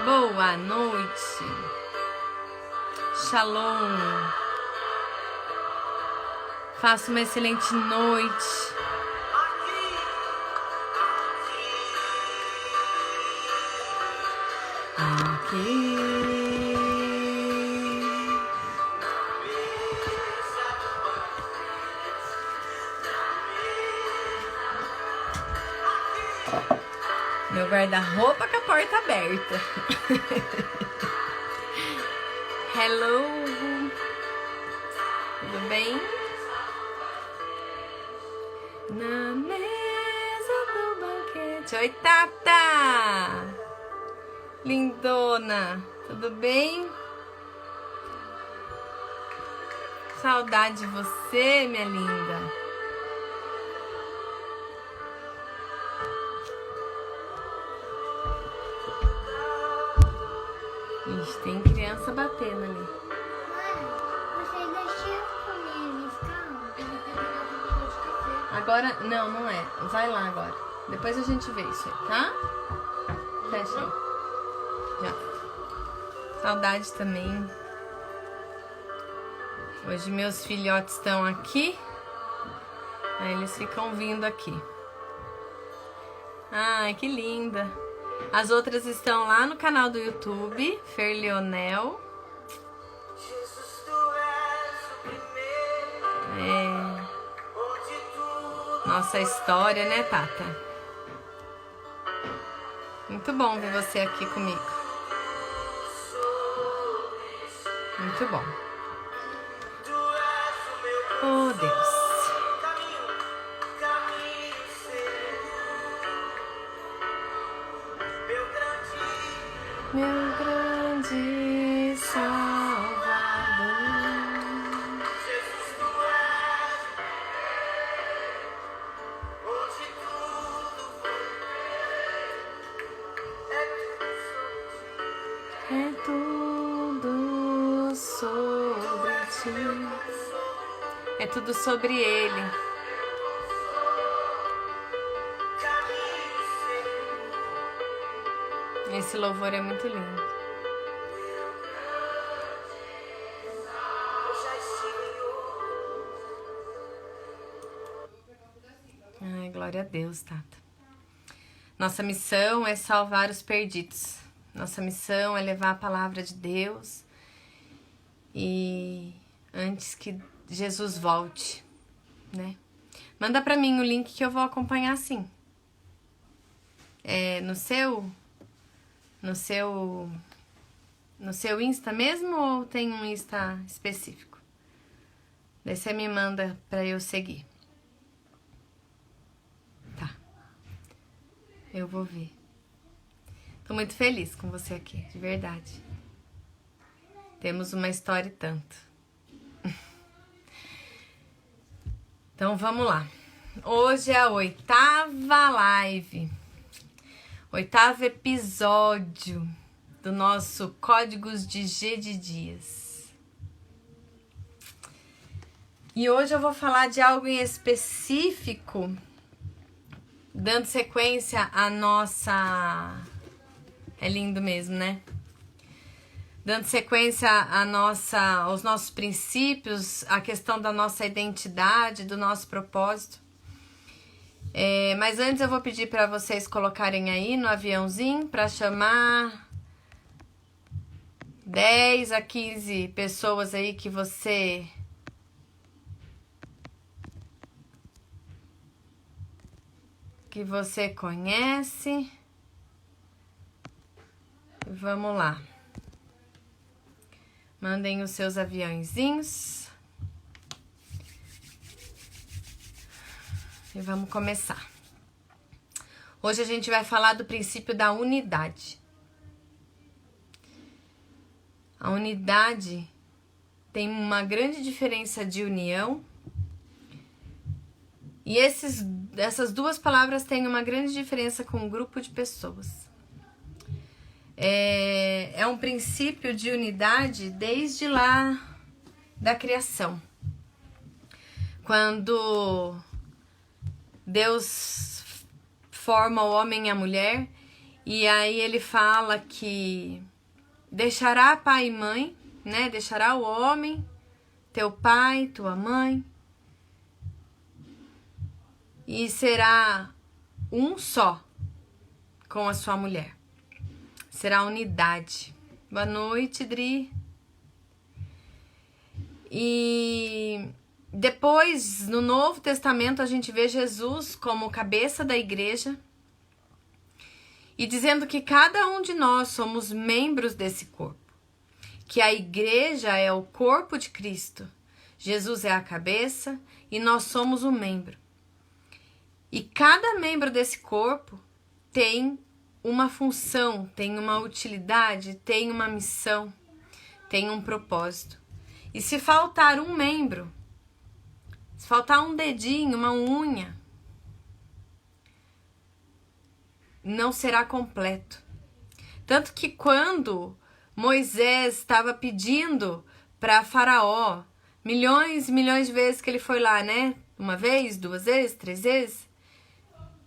Boa noite. Shalom. Faça uma excelente noite. Aqui. Meu guarda-roupa com a porta aberta. Hello. Tudo bem? Na mesa do banquete. Oi, Tata. Lindona. Tudo bem? Saudade de você, minha linda. Ixi, tem criança batendo ali. Mãe, você deixou eu comer Nescau? Ele tem pegador de café. Agora, não é. Vai lá agora. Depois a gente vê isso aí, tá? Fecha aí. Já. Saudade também. Hoje meus filhotes estão aqui. Aí eles ficam vindo aqui. Ai, que linda. As outras estão lá no canal do YouTube, Fer Leonel. Nossa história, né, Tata? Muito bom ver você aqui comigo. Muito bom. Oh, Deus. Meu grande Salvador. É tudo sobre ti. É tudo sobre ele. Esse louvor é muito lindo. Ai, glória a Deus, Tata. Nossa missão é salvar os perdidos. Nossa missão é levar a palavra de Deus. E antes que Jesus volte, né? Manda pra mim o link que eu vou acompanhar sim. É no seu Insta mesmo ou tem um Insta específico? Daí você me manda pra eu seguir. Tá. Eu vou ver. Tô muito feliz com você aqui, de verdade. Temos uma história e tanto. Então vamos lá. Hoje é a 8ª live. 8º episódio do nosso Códigos de G de Dias. E hoje eu vou falar de algo em específico, dando sequência à nossa... É lindo mesmo, né? Dando sequência aos nossos princípios, a questão da nossa identidade, do nosso propósito. Mas antes eu vou pedir para vocês colocarem aí no aviãozinho para chamar 10 a 15 pessoas aí que você conhece. Vamos lá. Mandem os seus aviãozinhos. E vamos começar. Hoje a gente vai falar do princípio da unidade. A unidade tem uma grande diferença de união. E essas duas palavras têm uma grande diferença com um grupo de pessoas. É um princípio de unidade desde lá da criação. Quando Deus forma o homem e a mulher E aí ele fala que deixará pai e mãe, né? Deixará o homem, teu pai, tua mãe, e será um só com a sua mulher. Será unidade. Boa noite, Dri. E depois, no Novo Testamento, a gente vê Jesus como cabeça da igreja e dizendo que cada um de nós somos membros desse corpo, que a igreja é o corpo de Cristo, Jesus é a cabeça e nós somos o membro. E cada membro desse corpo tem uma função, tem uma utilidade, tem uma missão, tem um propósito. E se faltar um membro, se faltar um dedinho, uma unha, não será completo. Tanto que quando Moisés estava pedindo para Faraó, milhões e milhões de vezes que ele foi lá, né? Uma vez, 2 vezes, 3 vezes,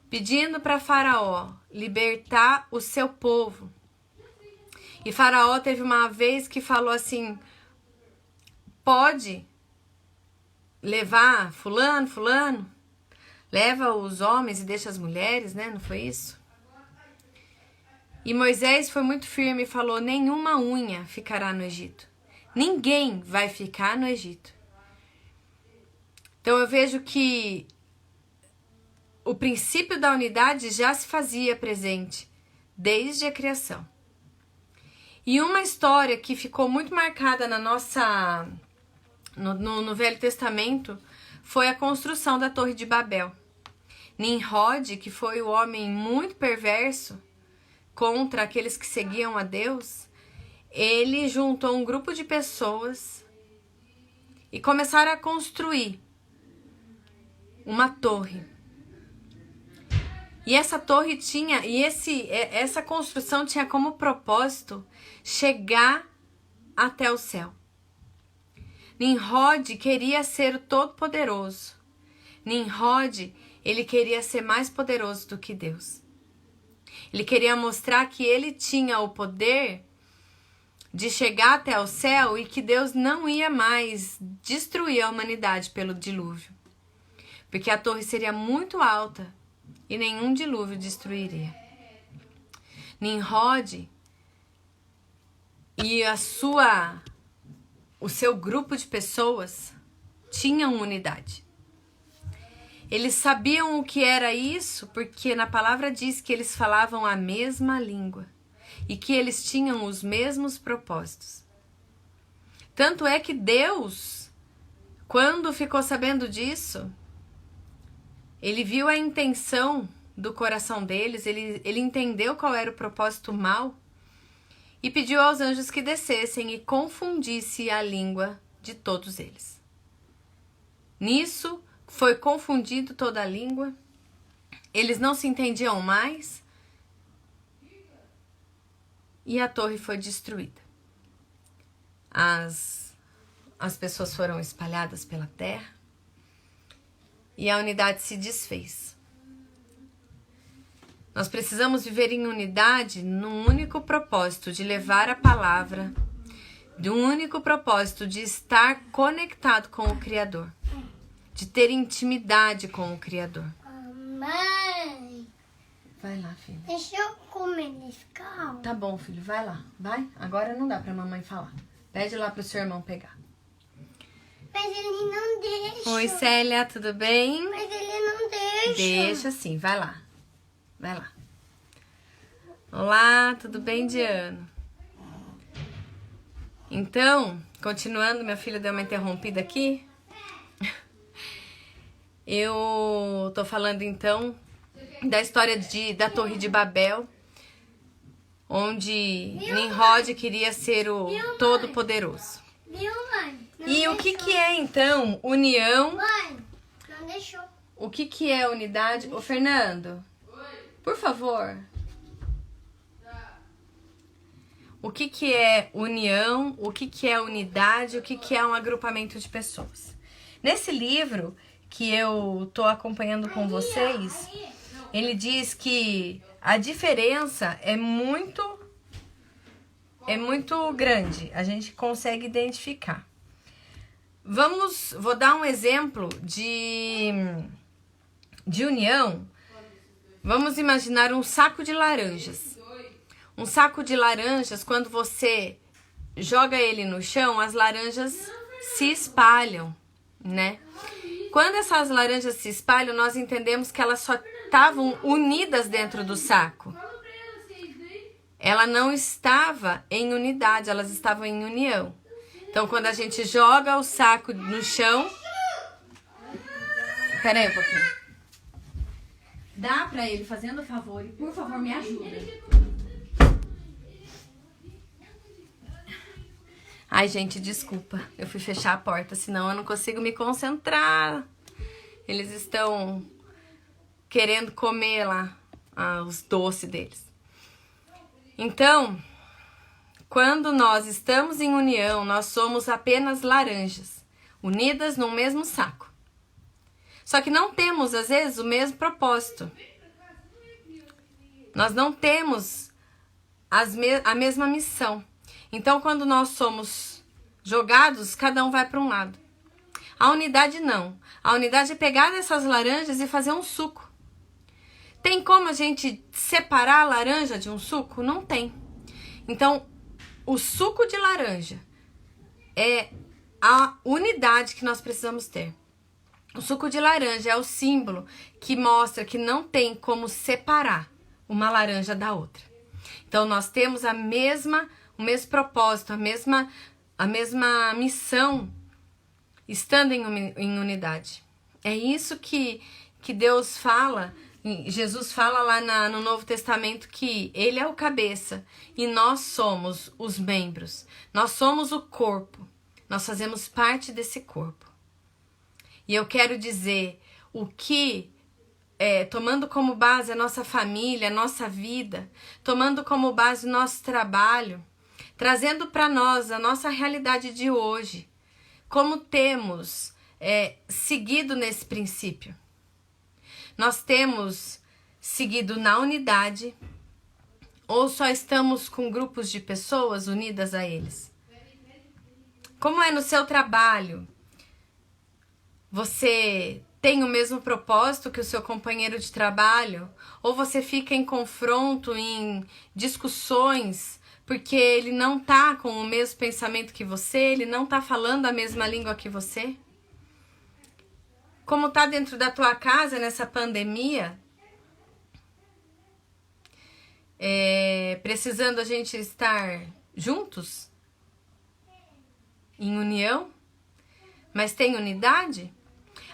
pedindo para Faraó libertar o seu povo. E Faraó teve uma vez que falou assim: pode levar fulano, leva os homens e deixa as mulheres, né? Não foi isso? E Moisés foi muito firme e falou: nenhuma unha ficará no Egito. Ninguém vai ficar no Egito. Então eu vejo que o princípio da unidade já se fazia presente desde a criação. E uma história que ficou muito marcada na nossa no Velho Testamento foi a construção da Torre de Babel. Nimrod, que foi o homem muito perverso contra aqueles que seguiam a Deus, ele juntou um grupo de pessoas e começaram a construir uma torre. E essa torre tinha, essa construção tinha como propósito chegar até o céu. Nimrod queria ser o Todo-Poderoso. Nimrod, ele queria ser mais poderoso do que Deus. Ele queria mostrar que ele tinha o poder de chegar até o céu e que Deus não ia mais destruir a humanidade pelo dilúvio. Porque a torre seria muito alta e nenhum dilúvio destruiria. Nimrod e o seu grupo de pessoas tinham unidade. Eles sabiam o que era isso, porque na palavra diz que eles falavam a mesma língua e que eles tinham os mesmos propósitos. Tanto é que Deus, quando ficou sabendo disso, ele viu a intenção do coração deles, ele entendeu qual era o propósito mau e pediu aos anjos que descessem e confundisse a língua de todos eles. Nisso, foi confundido toda a língua, eles não se entendiam mais e a torre foi destruída. As pessoas foram espalhadas pela terra e a unidade se desfez. Nós precisamos viver em unidade num único propósito de levar a palavra, de um único propósito de estar conectado com o Criador, de ter intimidade com o Criador. Mãe, Vai lá, filho. deixa eu comer nesse carro. Tá bom, filho, vai lá, vai. Agora não dá pra mamãe falar. Pede lá pro seu irmão pegar. Mas ele não deixa. Oi, Célia, tudo bem? Mas ele não deixa. Deixa sim, vai lá. Vai lá. Olá, tudo bem, Diana? Então, continuando, meu filho deu uma interrompida aqui. Eu tô falando então da história da Torre de Babel, onde Nimrod queria ser o Todo-Poderoso. Viu, mãe? Não E o que deixou. que é então união? Mãe, não deixou. O que que é unidade? Ô, Fernando, por favor. O que que é união? O que que é unidade? O que que é um agrupamento de pessoas? Nesse livro que eu tô acompanhando com vocês, ele diz que a diferença é muito grande. A gente consegue identificar. Vou dar um exemplo de união. Vamos imaginar um saco de laranjas. Um saco de laranjas, quando você joga ele no chão, as laranjas se espalham, né? Quando essas laranjas se espalham, nós entendemos que elas só estavam unidas dentro do saco. Ela não estava em unidade, elas estavam em união. Então, quando a gente joga o saco no chão... Pera aí um pouquinho. Dá pra ele, fazendo favor, e por favor, me ajuda. Ai, gente, desculpa. Eu fui fechar a porta, senão eu não consigo me concentrar. Eles estão querendo comer lá os doces deles. Então, quando nós estamos em união, nós somos apenas laranjas, unidas num mesmo saco. Só que não temos, às vezes, o mesmo propósito. Nós não temos a mesma missão. Então, quando nós somos jogados, cada um vai para um lado. A unidade não. A unidade é pegar essas laranjas e fazer um suco. Tem como a gente separar a laranja de um suco? Não tem. Então, o suco de laranja é a unidade que nós precisamos ter. O suco de laranja é o símbolo que mostra que não tem como separar uma laranja da outra. Então, nós temos o mesmo propósito, a mesma missão, estando em unidade. É isso que Deus fala, Jesus fala lá no Novo Testamento, que Ele é o cabeça e nós somos os membros. Nós somos o corpo, nós fazemos parte desse corpo. E eu quero dizer o que... tomando como base a nossa família, a nossa vida, tomando como base o nosso trabalho, trazendo para nós a nossa realidade de hoje, como temos seguido nesse princípio. Nós temos seguido na unidade ou só estamos com grupos de pessoas unidas a eles? Como é no seu trabalho? Você tem o mesmo propósito que o seu companheiro de trabalho? Ou você fica em confronto, em discussões, porque ele não tá com o mesmo pensamento que você, ele não tá falando a mesma língua que você? Como tá dentro da tua casa nessa pandemia? Precisando a gente estar juntos? Em união? Mas tem unidade?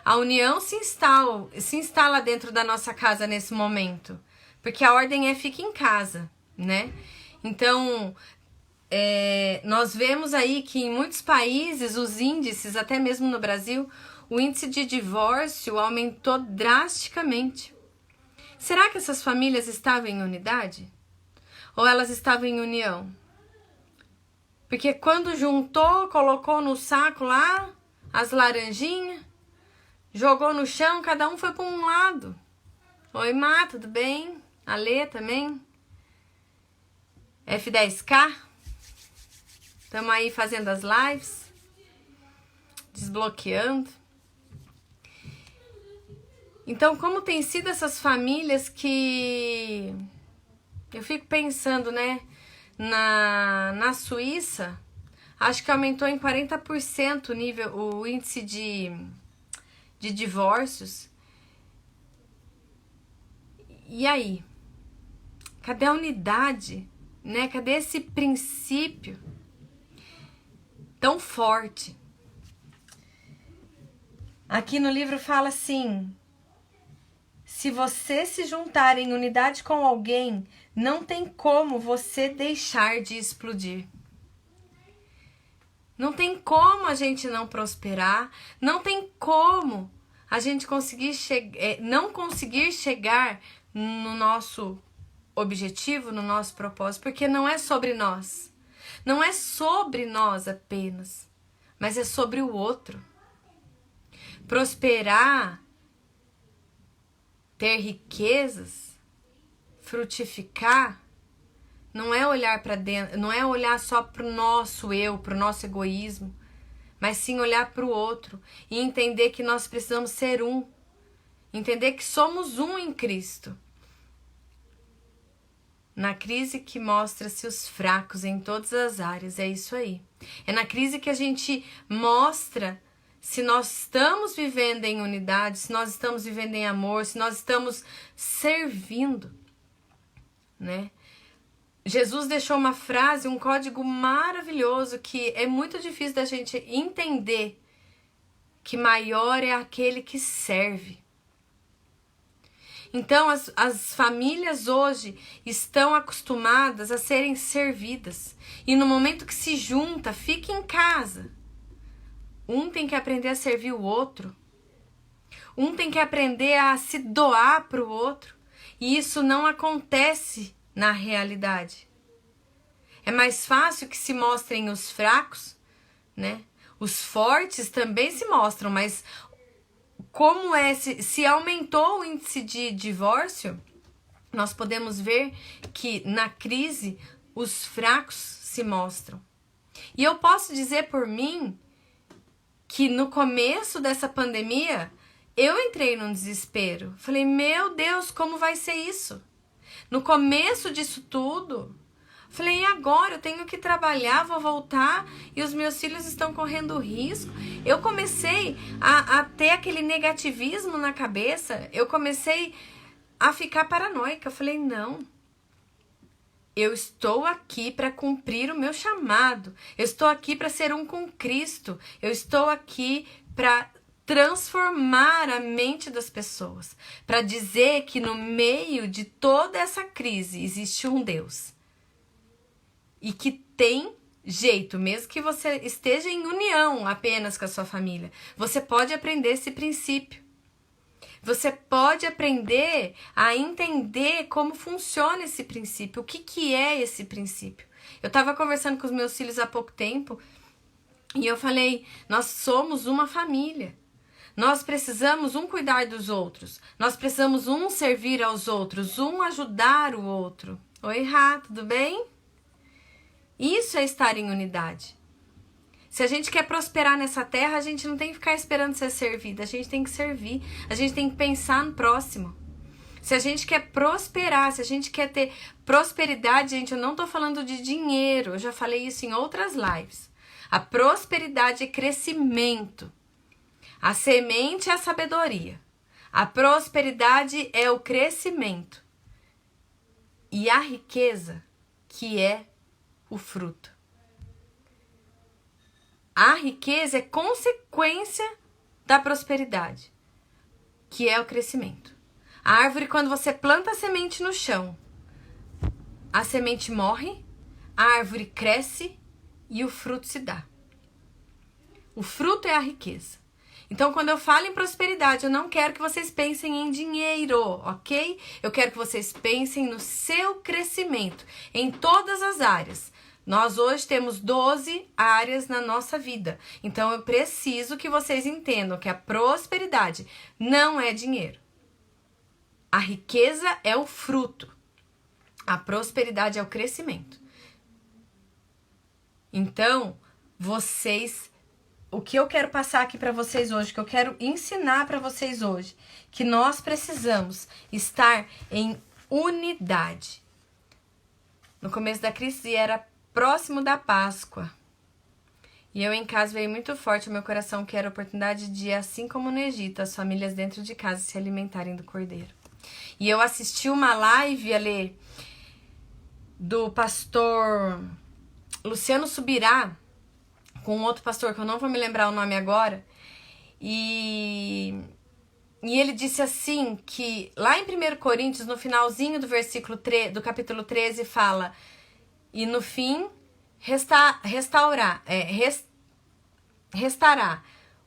A união se instala dentro da nossa casa nesse momento. Porque a ordem fica em casa, né? Então, nós vemos aí que em muitos países, os índices, até mesmo no Brasil, o índice de divórcio aumentou drasticamente. Será que essas famílias estavam em unidade? Ou elas estavam em união? Porque quando juntou, colocou no saco lá as laranjinhas, jogou no chão, cada um foi para um lado. Oi, Má, tudo bem? A Lê também? F10K? Estamos aí fazendo as lives, desbloqueando. Então, como tem sido essas famílias que... Eu fico pensando, né? Na Suíça, acho que aumentou em 40% o índice de divórcios. E aí? Cadê a unidade? Né? Cadê esse princípio tão forte? Aqui no livro fala assim: se você se juntar em unidade com alguém, não tem como você deixar de explodir. Não tem como a gente não prosperar, não tem como a gente não conseguir chegar no nosso objetivo, no nosso propósito, porque não é sobre nós. Não é sobre nós apenas, mas é sobre o outro. Prosperar, ter riquezas, frutificar não é olhar para dentro, não é olhar só pro nosso eu, pro nosso egoísmo, mas sim olhar para o outro e entender que nós precisamos ser um. Entender que somos um em Cristo. Na crise que mostra-se os fracos em todas as áreas, é isso aí. É na crise que a gente mostra se nós estamos vivendo em unidade, se nós estamos vivendo em amor, se nós estamos servindo, né? Jesus deixou uma frase, um código maravilhoso que é muito difícil da gente entender, que maior é aquele que serve. Então, as famílias hoje estão acostumadas a serem servidas. E no momento que se junta, fica em casa. Um tem que aprender a servir o outro. Um tem que aprender a se doar para o outro. E isso não acontece na realidade. É mais fácil que se mostrem os fracos, né? Os fortes também se mostram, mas como se aumentou o índice de divórcio, nós podemos ver que na crise os fracos se mostram. E eu posso dizer por mim que no começo dessa pandemia eu entrei num desespero. Falei, meu Deus, como vai ser isso? No começo disso tudo, falei, e agora? Eu tenho que trabalhar, vou voltar e os meus filhos estão correndo risco. Eu comecei a ter aquele negativismo na cabeça, eu comecei a ficar paranoica. Eu falei, não, eu estou aqui para cumprir o meu chamado, eu estou aqui para ser um com Cristo, eu estou aqui para transformar a mente das pessoas, para dizer que no meio de toda essa crise existe um Deus. E que tem jeito, mesmo que você esteja em união apenas com a sua família, você pode aprender esse princípio. Você pode aprender a entender como funciona esse princípio, o que é esse princípio. Eu estava conversando com os meus filhos há pouco tempo e eu falei, nós somos uma família. Nós precisamos um cuidar dos outros. Nós precisamos um servir aos outros, um ajudar o outro. Oi, Rá, tudo bem? Isso é estar em unidade. Se a gente quer prosperar nessa terra, a gente não tem que ficar esperando ser servida. A gente tem que servir. A gente tem que pensar no próximo. Se a gente quer prosperar, se a gente quer ter prosperidade, gente, eu não estou falando de dinheiro. Eu já falei isso em outras lives. A prosperidade é crescimento. A semente é a sabedoria. A prosperidade é o crescimento. E a riqueza, que é o fruto. A riqueza é consequência da prosperidade, que é o crescimento. A árvore, quando você planta a semente no chão, a semente morre, a árvore cresce e o fruto se dá. O fruto é a riqueza. Então, quando eu falo em prosperidade, eu não quero que vocês pensem em dinheiro, ok? Eu quero que vocês pensem no seu crescimento, em todas as áreas. Nós hoje temos 12 áreas na nossa vida. Então, eu preciso que vocês entendam que a prosperidade não é dinheiro. A riqueza é o fruto. A prosperidade é o crescimento. Então, o que eu quero passar aqui para vocês hoje, que eu quero ensinar para vocês hoje, que nós precisamos estar em unidade. No começo da crise era próximo da Páscoa. E eu em casa veio muito forte ao meu coração que era a oportunidade de, assim como no Egito, as famílias dentro de casa se alimentarem do cordeiro. E eu assisti uma live ali do pastor Luciano Subirá, com outro pastor que eu não vou me lembrar o nome agora, e ele disse assim, que lá em 1 Coríntios, no finalzinho do versículo do capítulo 13, fala, e no fim restará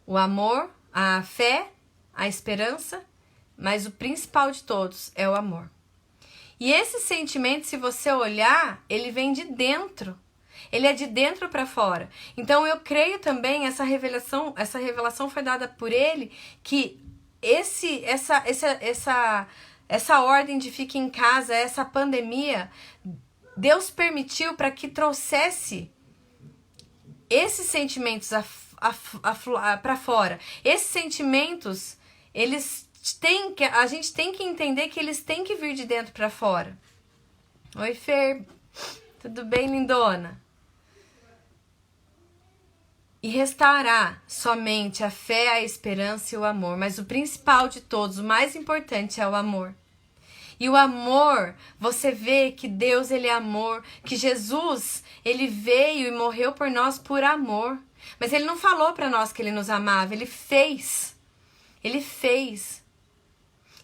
o amor, a fé, a esperança, mas o principal de todos é o amor. E esse sentimento, se você olhar, ele vem de dentro. Ele é de dentro para fora. Então eu creio também, essa revelação foi dada por ele, que essa ordem de fique em casa, essa pandemia, Deus permitiu para que trouxesse esses sentimentos para fora. Esses sentimentos, a gente tem que entender que eles têm que vir de dentro para fora. Oi, Fer. Tudo bem, lindona? E restaurar somente a fé, a esperança e o amor. Mas o principal de todos, o mais importante é o amor. E o amor, você vê que Deus, ele é amor, que Jesus, ele veio e morreu por nós por amor. Mas ele não falou para nós que ele nos amava, ele fez. Ele fez.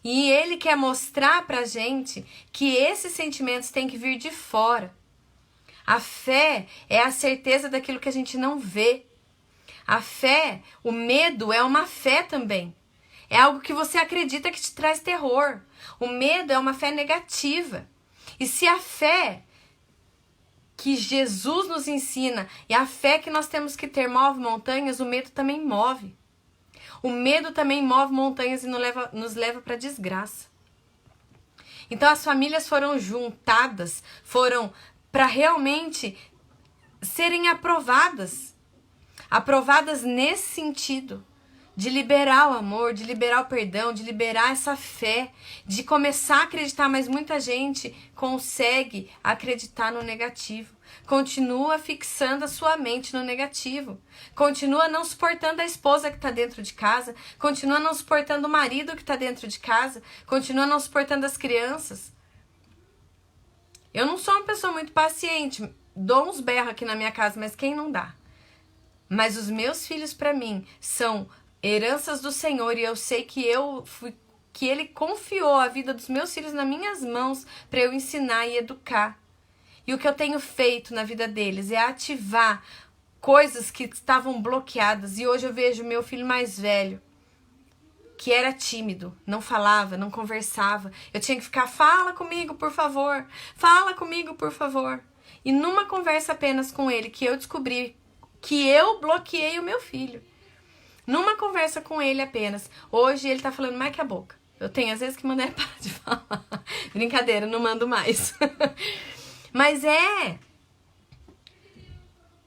E ele quer mostrar pra gente que esses sentimentos têm que vir de fora. A fé é a certeza daquilo que a gente não vê. A fé, o medo é uma fé também. É algo que você acredita que te traz terror. O medo é uma fé negativa. E se a fé que Jesus nos ensina e a fé que nós temos que ter move montanhas, o medo também move. O medo também move montanhas e nos leva para a desgraça. Então as famílias foram juntadas, foram para realmente serem aprovadas. Aprovadas nesse sentido, de liberar o amor, de liberar o perdão, de liberar essa fé, de começar a acreditar, mas muita gente consegue acreditar no negativo. Continua fixando a sua mente no negativo. Continua não suportando a esposa que está dentro de casa. Continua não suportando o marido que está dentro de casa. Continua não suportando as crianças. Eu não sou uma pessoa muito paciente. Dou uns berros aqui na minha casa, mas quem não dá? Mas os meus filhos, para mim, são heranças do Senhor. E eu sei que que Ele confiou a vida dos meus filhos nas minhas mãos para eu ensinar e educar. E o que eu tenho feito na vida deles é ativar coisas que estavam bloqueadas. E hoje eu vejo meu filho mais velho, que era tímido, não falava, não conversava. Eu tinha que ficar, fala comigo, por favor. Fala comigo, por favor. E numa conversa apenas com ele, que eu descobri que eu bloqueei o meu filho. Numa conversa com ele apenas. Hoje ele tá falando mais que a boca. Eu tenho às vezes que mandar ele parar de falar. Brincadeira, não mando mais. Mas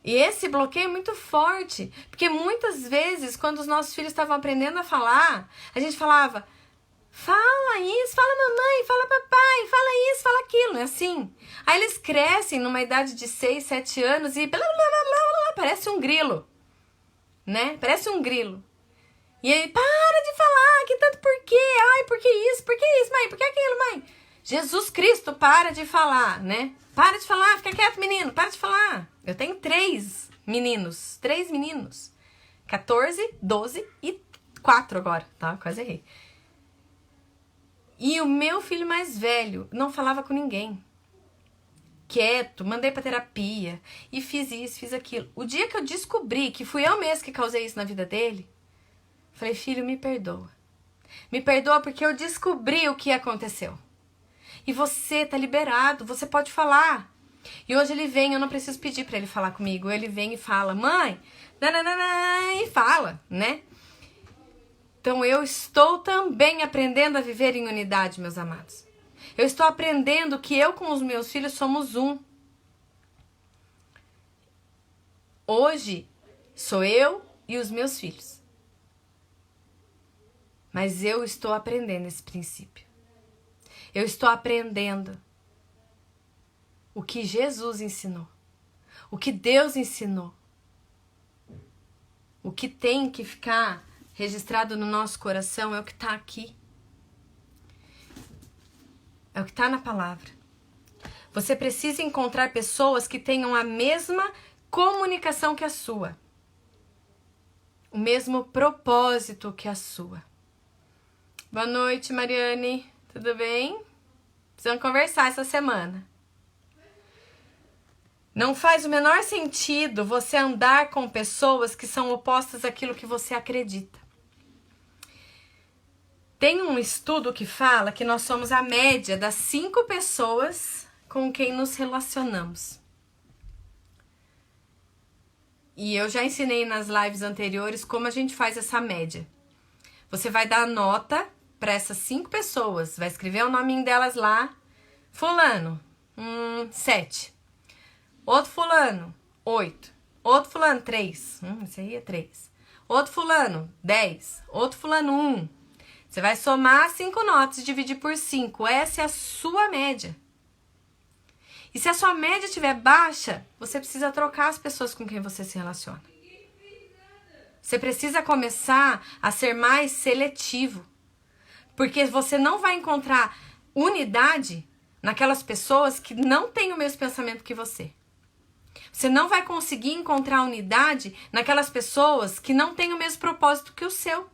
E esse bloqueio é muito forte. Porque muitas vezes, quando os nossos filhos estavam aprendendo a falar, a gente falava, fala isso, fala mamãe, fala papai, fala isso, fala aquilo. É assim. Aí eles crescem numa idade de 6, 7 anos e blá, blá, blá, blá, blá, parece um grilo. Né? Parece um grilo. E aí, para de falar, que tanto por quê? Ai, por que isso? Por que isso, mãe? Por que aquilo, mãe? Jesus Cristo, para de falar, né? Para de falar, fica quieto, menino, para de falar. Eu tenho 3 meninos, 14, 12 e 4 agora, tá? Quase errei. E o meu filho mais velho não falava com ninguém. Quieto, mandei pra terapia e fiz isso, fiz aquilo. O dia que eu descobri que fui eu mesma que causei isso na vida dele, falei, filho, me perdoa. Me perdoa porque eu descobri o que aconteceu. E você tá liberado, você pode falar. E hoje ele vem, eu não preciso pedir pra ele falar comigo. Ele vem e fala, mãe, nananana, e fala, né? Então eu estou também aprendendo a viver em unidade, meus amados. Eu estou aprendendo que eu com os meus filhos somos um. Hoje sou eu e os meus filhos. Mas eu estou aprendendo esse princípio. Eu estou aprendendo o que Jesus ensinou. O que Deus ensinou. O que tem que ficar registrado no nosso coração é o que está aqui. É o que está na palavra. Você precisa encontrar pessoas que tenham a mesma comunicação que a sua. O mesmo propósito que a sua. Boa noite, Mariane. Tudo bem? Precisamos conversar essa semana. Não faz o menor sentido você andar com pessoas que são opostas àquilo que você acredita. Tem um estudo que fala que nós somos a média das 5 pessoas com quem nos relacionamos. E eu já ensinei nas lives anteriores como a gente faz essa média. Você vai dar nota para essas 5 pessoas, vai escrever o nominho delas lá. Fulano, 7. Outro fulano, 8. Outro fulano, 3. Esse aí é 3. Outro fulano, 10. Outro fulano, 1. Você vai somar 5 notas e dividir por 5. Essa é a sua média. E se a sua média estiver baixa, você precisa trocar as pessoas com quem você se relaciona. Você precisa começar a ser mais seletivo. Porque você não vai encontrar unidade naquelas pessoas que não têm o mesmo pensamento que você. Você não vai conseguir encontrar unidade naquelas pessoas que não têm o mesmo propósito que o seu.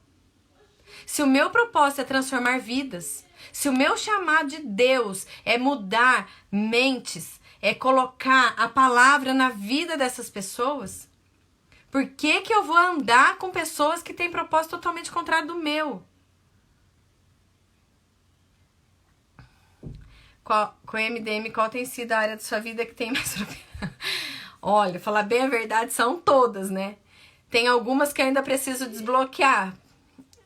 Se o meu propósito é transformar vidas, se o meu chamado de Deus é mudar mentes, é colocar a palavra na vida dessas pessoas, por que que eu vou andar com pessoas que têm propósito totalmente contrário do meu? Com o MDM, qual tem sido a área da sua vida que tem mais... Olha, falar bem a verdade, são todas, né? Tem algumas que eu ainda preciso desbloquear.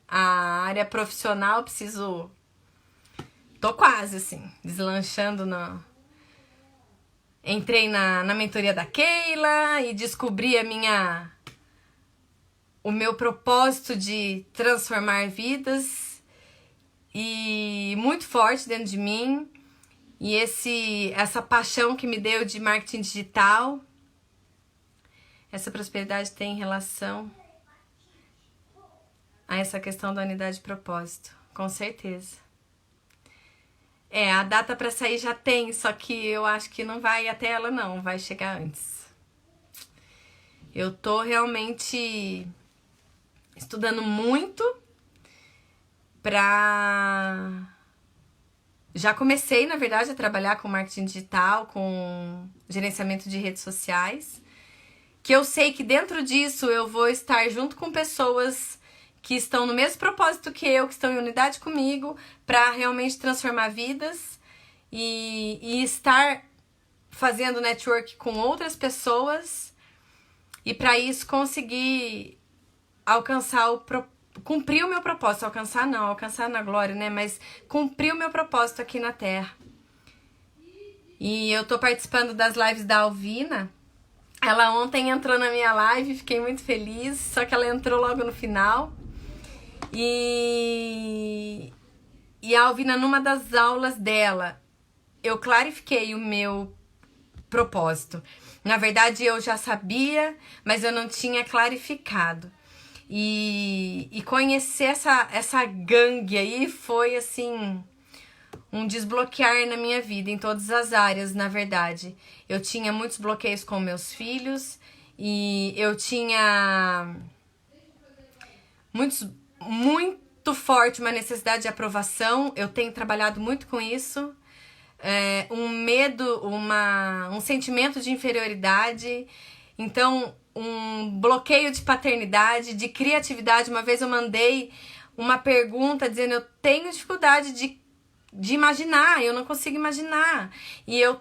A área profissional, preciso... Tô quase, assim, deslanchando na... Entrei na mentoria da Keila e descobri o meu propósito de transformar vidas. E muito forte dentro de mim. E essa paixão que me deu de marketing digital, essa prosperidade tem relação a essa questão da unidade de propósito, com certeza. A data para sair já tem, só que eu acho que não vai até ela não, vai chegar antes. Eu tô realmente estudando muito Já comecei, na verdade, a trabalhar com marketing digital, com gerenciamento de redes sociais, que eu sei que dentro disso eu vou estar junto com pessoas que estão no mesmo propósito que eu, que estão em unidade comigo, para realmente transformar vidas e estar fazendo network com outras pessoas e para isso conseguir cumprir o meu propósito, alcançar na glória, né? Mas cumprir o meu propósito aqui na Terra. E eu tô participando das lives da Alvina. Ela ontem entrou na minha live, fiquei muito feliz, só que ela entrou logo no final. E a Alvina, numa das aulas dela, eu clarifiquei o meu propósito. Na verdade, eu já sabia, mas eu não tinha clarificado. E conhecer essa gangue aí foi, assim, um desbloquear na minha vida, em todas as áreas, na verdade. Eu tinha muitos bloqueios com meus filhos e eu tinha muito forte uma necessidade de aprovação. Eu tenho trabalhado muito com isso. Um medo, um sentimento de inferioridade. Então, um bloqueio de paternidade, de criatividade. Uma vez eu mandei uma pergunta dizendo: eu tenho dificuldade de imaginar, eu não consigo imaginar. E eu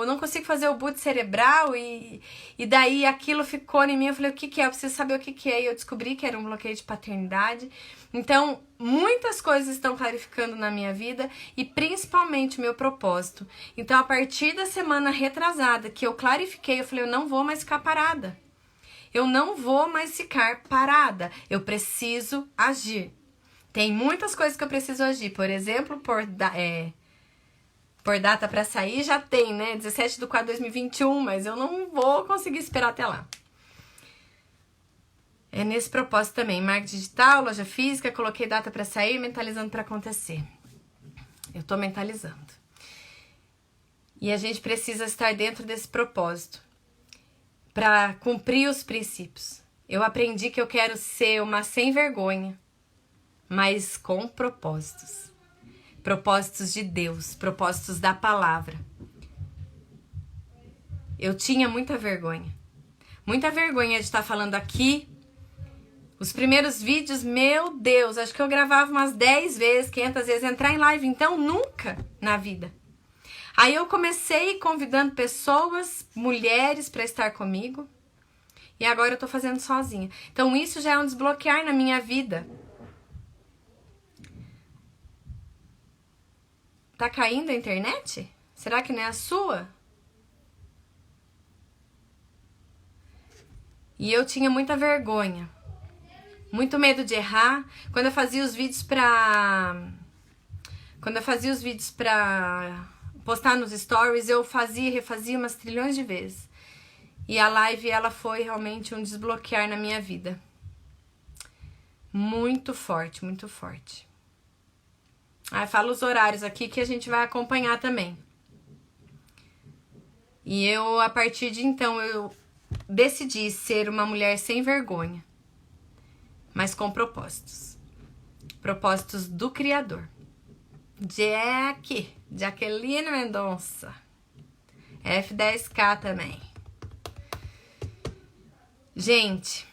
não consigo fazer o boot cerebral. E daí aquilo ficou em mim. Eu falei: o que é? Eu preciso saber o que é. E eu descobri que era um bloqueio de paternidade. Então, muitas coisas estão clarificando na minha vida e principalmente o meu propósito. Então, a partir da semana retrasada que eu clarifiquei, eu falei: eu não vou mais ficar parada. Eu não vou mais ficar parada. Eu preciso agir. Tem muitas coisas que eu preciso agir. Por exemplo, por data para sair já tem, né? 17/4/2021, mas eu não vou conseguir esperar até lá. É nesse propósito também. Marketing digital, loja física, coloquei data para sair, mentalizando para acontecer. Eu tô mentalizando. E a gente precisa estar dentro desse propósito para cumprir os princípios. Eu aprendi que eu quero ser uma sem vergonha, mas com propósitos. Propósitos de Deus, propósitos da palavra. Eu tinha muita vergonha. Muita vergonha de estar falando aqui. Os primeiros vídeos, meu Deus, acho que eu gravava umas 10 vezes, 500 vezes. Entrar em live, então, nunca na vida. Aí eu comecei convidando pessoas, mulheres, para estar comigo. E agora eu tô fazendo sozinha. Então, isso já é um desbloquear na minha vida. Tá caindo a internet? Será que não é a sua? E eu tinha muita vergonha. Muito medo de errar. Quando eu fazia os vídeos pra postar nos stories, eu fazia e refazia umas trilhões de vezes. E a live, ela foi realmente um desbloquear na minha vida. Muito forte, muito forte. Fala os horários aqui que a gente vai acompanhar também. E eu, a partir de então, eu decidi ser uma mulher sem vergonha, mas com propósitos. Propósitos do Criador. Jaqueline Mendonça. F10K também. Gente,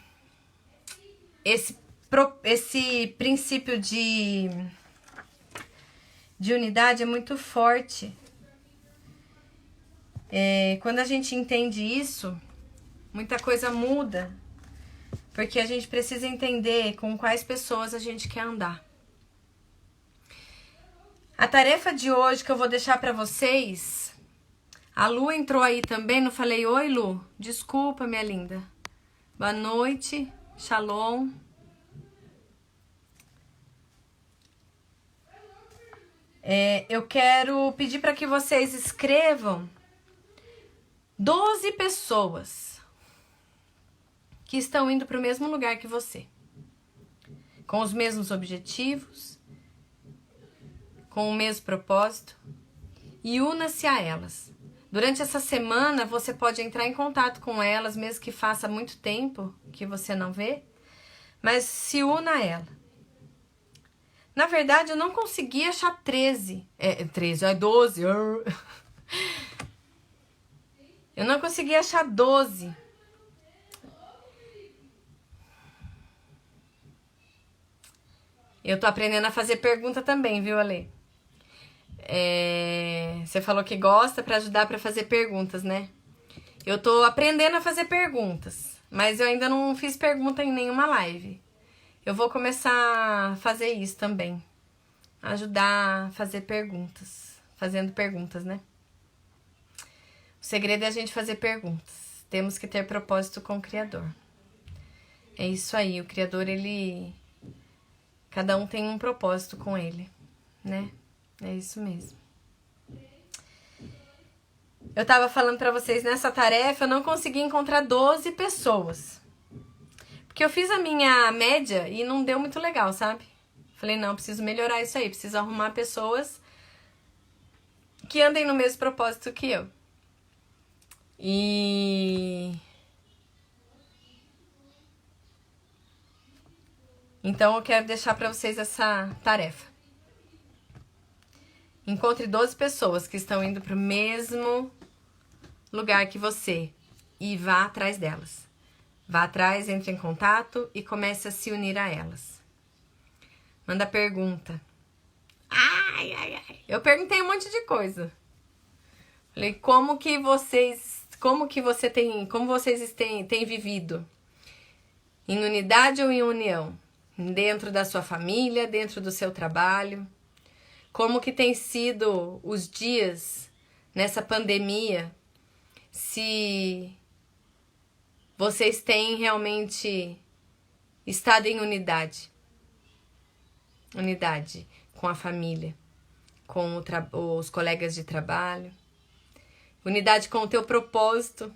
esse princípio de unidade é muito forte. Quando a gente entende isso, muita coisa muda. Porque a gente precisa entender com quais pessoas a gente quer andar. A tarefa de hoje que eu vou deixar pra vocês... A Lu entrou aí também, não falei oi, Lu? Desculpa, minha linda. Boa noite, shalom. Eu quero pedir para que vocês escrevam 12 pessoas que estão indo para o mesmo lugar que você, com os mesmos objetivos, com o mesmo propósito, e una-se a elas. Durante essa semana, você pode entrar em contato com elas, mesmo que faça muito tempo que você não vê, mas se una a ela. Na verdade, eu não consegui achar 13. 12. Eu não consegui achar 12. Eu tô aprendendo a fazer pergunta também, viu, Ale? Você falou que gosta pra ajudar pra fazer perguntas, né? Eu tô aprendendo a fazer perguntas, mas eu ainda não fiz pergunta em nenhuma live. Eu vou começar a fazer isso também. Ajudar a fazer perguntas. Fazendo perguntas, né? O segredo é a gente fazer perguntas. Temos que ter propósito com o Criador. É isso aí. O Criador, ele... Cada um tem um propósito com ele, né? É isso mesmo. Eu tava falando pra vocês, nessa tarefa, eu não consegui encontrar 12 pessoas. Porque eu fiz a minha média e não deu muito legal, sabe? Falei, não, preciso melhorar isso aí. Preciso arrumar pessoas que andem no mesmo propósito que eu. Então, eu quero deixar pra vocês essa tarefa. Encontre 12 pessoas que estão indo pro mesmo lugar que você e vá atrás delas. Vá atrás, entre em contato e comece a se unir a elas. Manda pergunta. Eu perguntei um monte de coisa. Falei, como vocês têm vivido? Em unidade ou em união? Dentro da sua família, dentro do seu trabalho? Como que tem sido os dias nessa pandemia? Se vocês têm realmente estado em unidade. Unidade com a família, com os colegas de trabalho. Unidade com o teu propósito.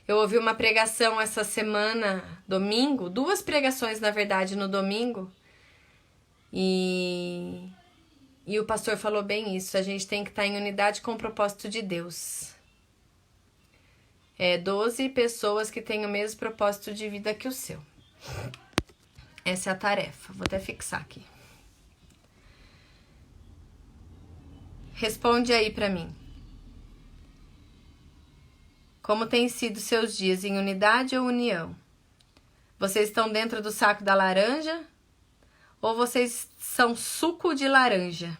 Eu ouvi uma pregação essa semana, domingo, 2 pregações, na verdade, no domingo. E o pastor falou bem isso, a gente tem que estar em unidade com o propósito de Deus. 12 pessoas que têm o mesmo propósito de vida que o seu. Essa é a tarefa, vou até fixar aqui. Responde aí pra mim. Como têm sido seus dias, em unidade ou união? Vocês estão dentro do saco da laranja? Ou vocês são suco de laranja?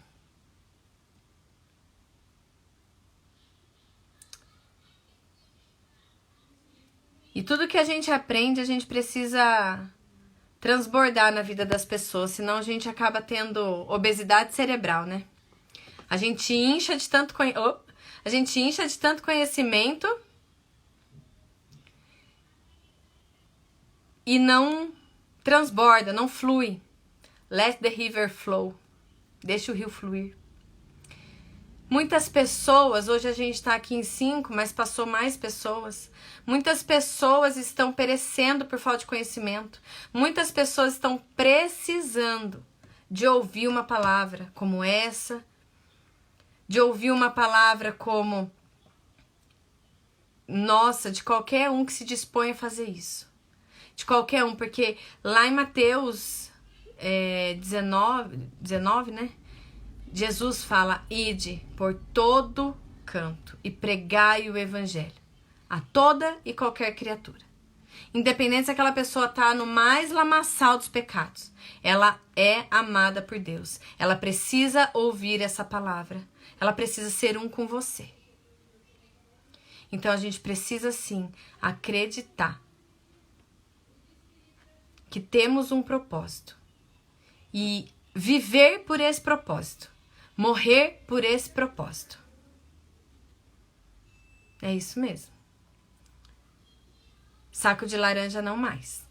E tudo que a gente aprende, a gente precisa transbordar na vida das pessoas, senão a gente acaba tendo obesidade cerebral, né? A gente incha de tanto conhecimento e não transborda, não flui. Let the river flow. Deixa o rio fluir. Muitas pessoas, hoje a gente está aqui em 5, mas passou mais pessoas. Muitas pessoas estão perecendo por falta de conhecimento. Muitas pessoas estão precisando de ouvir uma palavra como essa, de ouvir uma palavra como, nossa, de qualquer um que se dispõe a fazer isso. De qualquer um, porque lá em Mateus 19, né? Jesus fala, ide por todo canto e pregai o evangelho a toda e qualquer criatura. Independente se aquela pessoa está no mais lamaçal dos pecados, ela é amada por Deus. Ela precisa ouvir essa palavra. Ela precisa ser um com você. Então a gente precisa sim acreditar que temos um propósito e viver por esse propósito. Morrer por esse propósito. É isso mesmo. Saco de laranja não mais.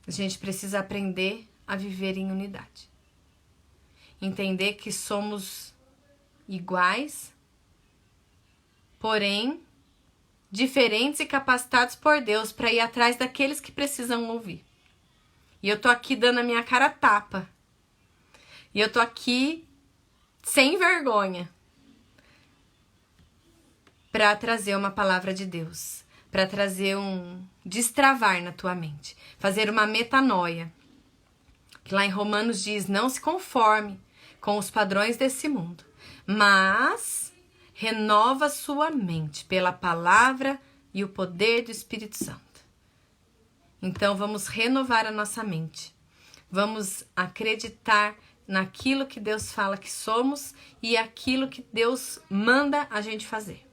A gente precisa aprender a viver em unidade. Entender que somos iguais, porém diferentes e capacitados por Deus para ir atrás daqueles que precisam ouvir. E eu tô aqui dando a minha cara a tapa. E eu tô aqui sem vergonha para trazer uma palavra de Deus, para trazer um destravar na tua mente, fazer uma metanoia. Que lá em Romanos diz, não se conforme com os padrões desse mundo, mas renova sua mente pela palavra e o poder do Espírito Santo. Então vamos renovar a nossa mente. Vamos acreditar naquilo que Deus fala que somos e aquilo que Deus manda a gente fazer.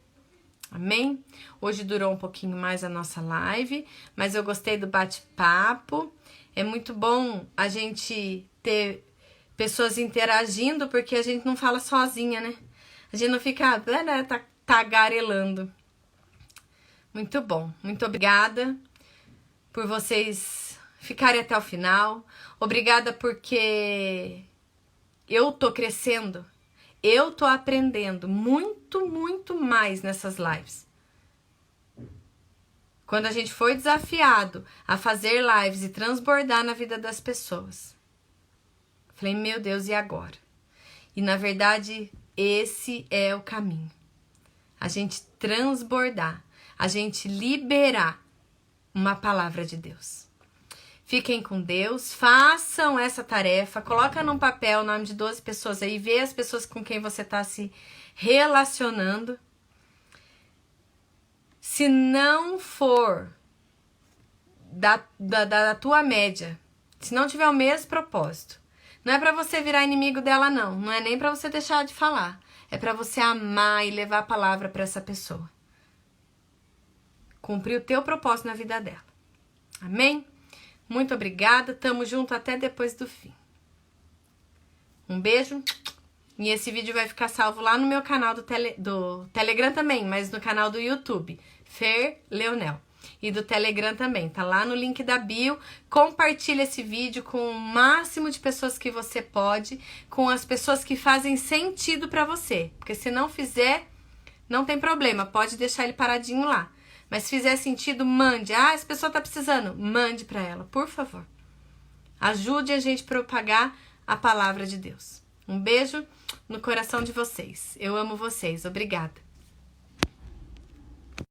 Amém? Hoje durou um pouquinho mais a nossa live, mas eu gostei do bate-papo. É muito bom a gente ter pessoas interagindo, porque a gente não fala sozinha, né? A gente não fica tagarelando. Muito bom. Muito obrigada por vocês ficarem até o final. Obrigada porque eu tô crescendo. Eu tô aprendendo muito, muito mais nessas lives. Quando a gente foi desafiado a fazer lives e transbordar na vida das pessoas, falei, meu Deus, e agora? E na verdade, esse é o caminho. A gente transbordar, a gente liberar uma palavra de Deus. Fiquem com Deus, façam essa tarefa, coloca num papel o nome de 12 pessoas aí, vê as pessoas com quem você está se relacionando. Se não for da tua média, se não tiver o mesmo propósito, não é para você virar inimigo dela, não. Não é nem para você deixar de falar. É para você amar e levar a palavra para essa pessoa. Cumprir o teu propósito na vida dela. Amém? Muito obrigada. Tamo junto até depois do fim. Um beijo. E esse vídeo vai ficar salvo lá no meu canal do Telegram também, mas no canal do YouTube, Fer Leonel. E do Telegram também, tá lá no link da bio. Compartilha esse vídeo com o máximo de pessoas que você pode, com as pessoas que fazem sentido pra você. Porque se não fizer, não tem problema, pode deixar ele paradinho lá. Mas se fizer sentido, mande. Ah, essa pessoa tá precisando, mande pra ela, por favor. Ajude a gente a propagar a palavra de Deus. Um beijo no coração de vocês. Eu amo vocês. Obrigada.